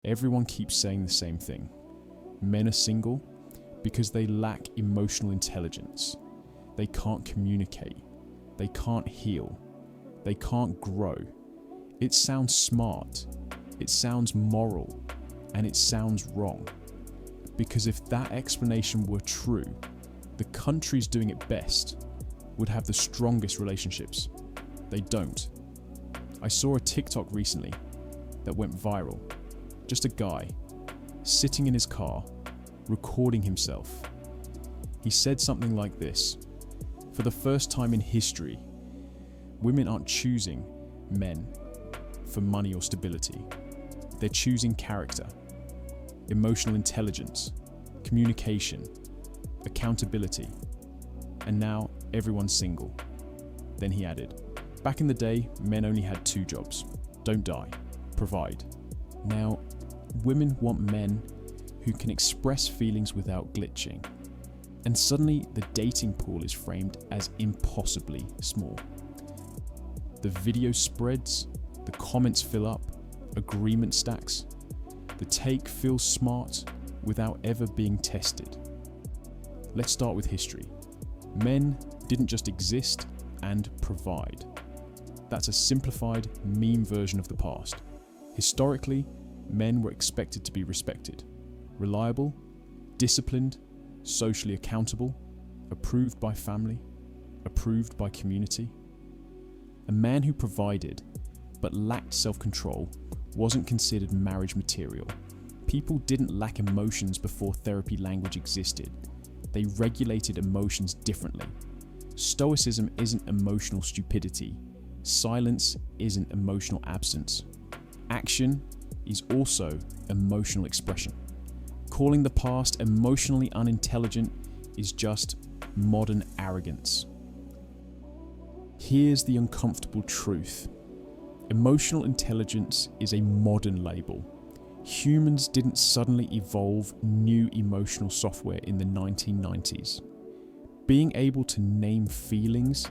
Everyone keeps saying the same thing. Men are single because they lack emotional intelligence. They can't communicate. They can't heal. They can't grow. It sounds smart. It sounds moral. And it sounds wrong. Because if that explanation were true, the countries doing it best would have the strongest relationships. They don't. I saw a TikTok recently that went viral. Just a guy sitting in his car, recording himself. He said something like this: "For the first time in history, women aren't choosing men for money or stability. They're choosing character, emotional intelligence, communication, accountability, and now everyone's single." Then he added, "Back in the day, men only had two jobs: don't die, provide. Now, women want men who can express feelings without glitching." And suddenly, the dating pool is framed as impossibly small. The video spreads, the comments fill up, agreement stacks. The take feels smart without ever being tested. Let's start with history. Men didn't just exist and provide. That's a simplified, meme version of the past. Historically, men were expected to be respected, reliable, disciplined, socially accountable, approved by family, approved by community. A man who provided but lacked self-control wasn't considered marriage material. People didn't lack emotions before therapy language existed. They regulated emotions differently. Stoicism isn't emotional stupidity. Silence isn't emotional absence. Action is also emotional expression. Calling the past emotionally unintelligent is just modern arrogance. Here's the uncomfortable truth. Emotional intelligence is a modern label. Humans didn't suddenly evolve new emotional software in the 1990s. Being able to name feelings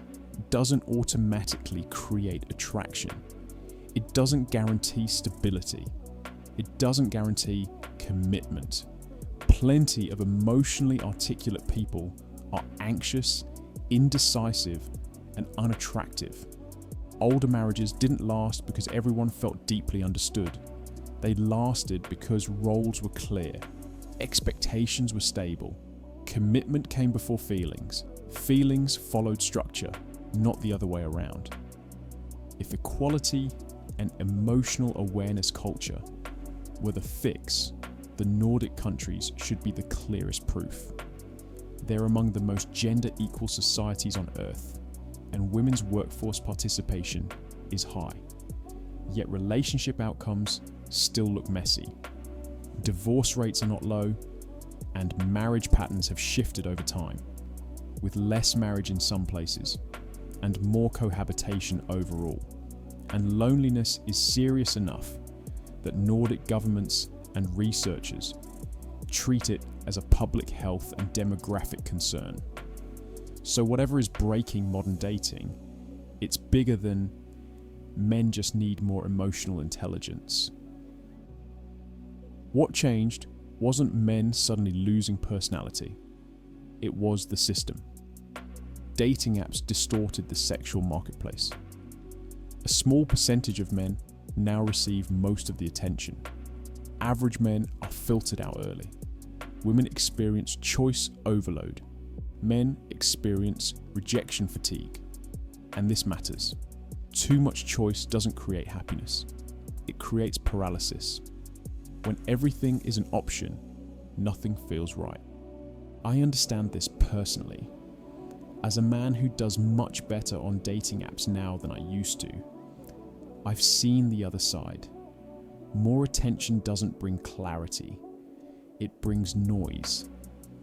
doesn't automatically create attraction. It doesn't guarantee stability. It doesn't guarantee commitment. Plenty of emotionally articulate people are anxious, indecisive, and unattractive. Older marriages didn't last because everyone felt deeply understood. They lasted because roles were clear, expectations were stable, commitment came before feelings, feelings followed structure, not the other way around. If equality and emotional awareness culture were the fix, the Nordic countries should be the clearest proof. They're among the most gender-equal societies on Earth, and women's workforce participation is high. Yet relationship outcomes still look messy. Divorce rates are not low, and marriage patterns have shifted over time, with less marriage in some places, and more cohabitation overall. And loneliness is serious enough that Nordic governments and researchers treat it as a public health and demographic concern. So whatever is breaking modern dating, it's bigger than men just need more emotional intelligence. What changed wasn't men suddenly losing personality, it was the system. Dating apps distorted the sexual marketplace. A small percentage of men now receive most of the attention. Average men are filtered out early. Women experience choice overload. Men experience rejection fatigue. And this matters. Too much choice doesn't create happiness. It creates paralysis. When everything is an option, nothing feels right. I understand this personally. As a man who does much better on dating apps now than I used to, I've seen the other side. More attention doesn't bring clarity. It brings noise.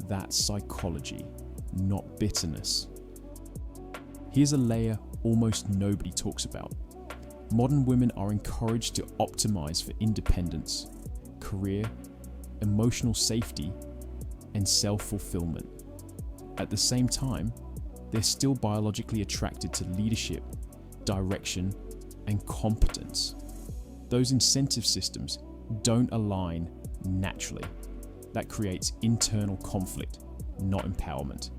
That's psychology, not bitterness. Here's a layer almost nobody talks about. Modern women are encouraged to optimize for independence, career, emotional safety, and self-fulfillment. At the same time, they're still biologically attracted to leadership, direction, and competence. Those incentive systems don't align naturally. That creates internal conflict, not empowerment.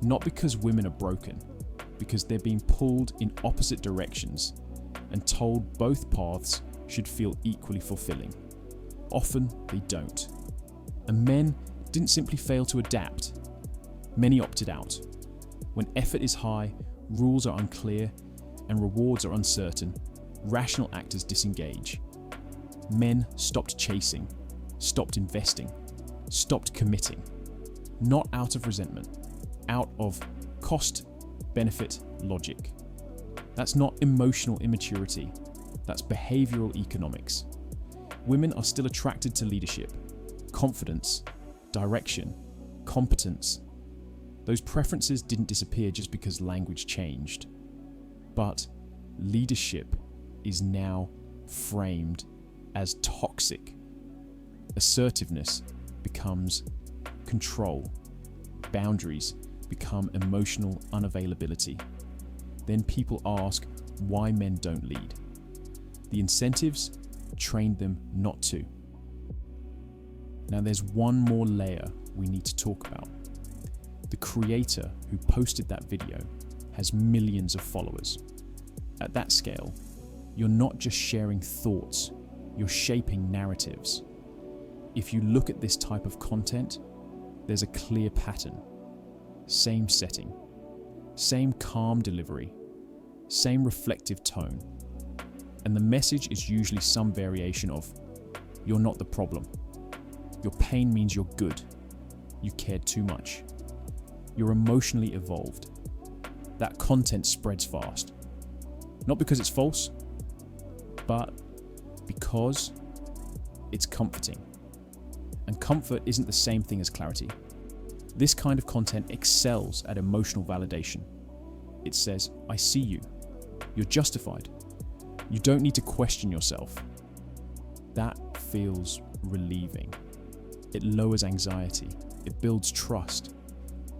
Not because women are broken, because they're being pulled in opposite directions and told both paths should feel equally fulfilling. Often they don't. And men didn't simply fail to adapt. Many opted out. When effort is high, rules are unclear, and rewards are uncertain, rational actors disengage. Men stopped chasing, stopped investing, stopped committing. Not out of resentment, out of cost-benefit logic. That's not emotional immaturity, that's behavioral economics. Women are still attracted to leadership, confidence, direction, competence. Those preferences didn't disappear just because language changed. But leadership is now framed as toxic. Assertiveness becomes control. Boundaries become emotional unavailability. Then people ask why men don't lead. The incentives trained them not to. Now there's one more layer we need to talk about. The creator who posted that video has millions of followers. At that scale, you're not just sharing thoughts, you're shaping narratives. If you look at this type of content, there's a clear pattern. Same setting, same calm delivery, same reflective tone. And the message is usually some variation of, you're not the problem. Your pain means you're good. You cared too much. You're emotionally evolved. That content spreads fast. Not because it's false, but because it's comforting. And comfort isn't the same thing as clarity. This kind of content excels at emotional validation. It says, I see you. You're justified. You don't need to question yourself. That feels relieving. It lowers anxiety. It builds trust.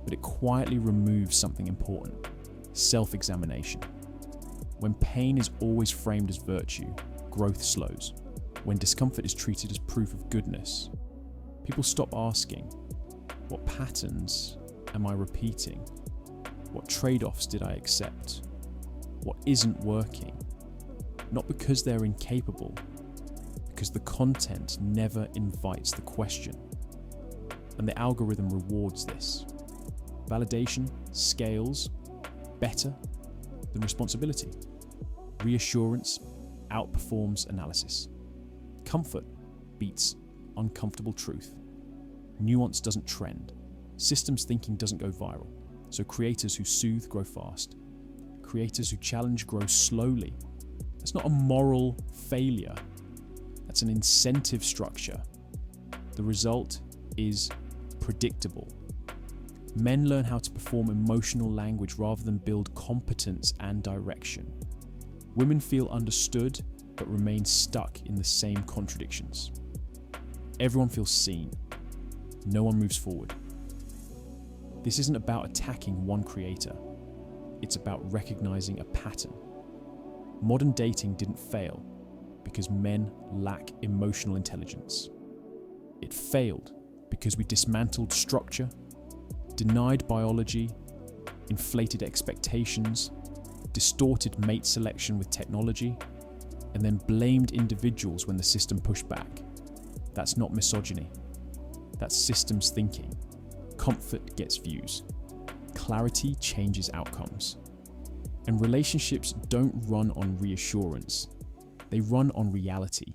But it quietly removes something important: self-examination. When pain is always framed as virtue, growth slows. When discomfort is treated as proof of goodness, people stop asking, what patterns am I repeating? What trade-offs did I accept? What isn't working? Not because they're incapable, because the content never invites the question. And the algorithm rewards this. Validation scales better than responsibility. Reassurance outperforms analysis. Comfort beats uncomfortable truth. Nuance doesn't trend. Systems thinking doesn't go viral. So creators who soothe grow fast. Creators who challenge grow slowly. That's not a moral failure. That's an incentive structure. The result is predictable. Men learn how to perform emotional language rather than build competence and direction. Women feel understood but remain stuck in the same contradictions. Everyone feels seen. No one moves forward. This isn't about attacking one creator. It's about recognizing a pattern. Modern dating didn't fail because men lack emotional intelligence. It failed because we dismantled structure, denied biology, inflated expectations, distorted mate selection with technology, and then blamed individuals when the system pushed back. That's not misogyny. That's systems thinking. Comfort gets views. Clarity changes outcomes. And relationships don't run on reassurance. They run on reality.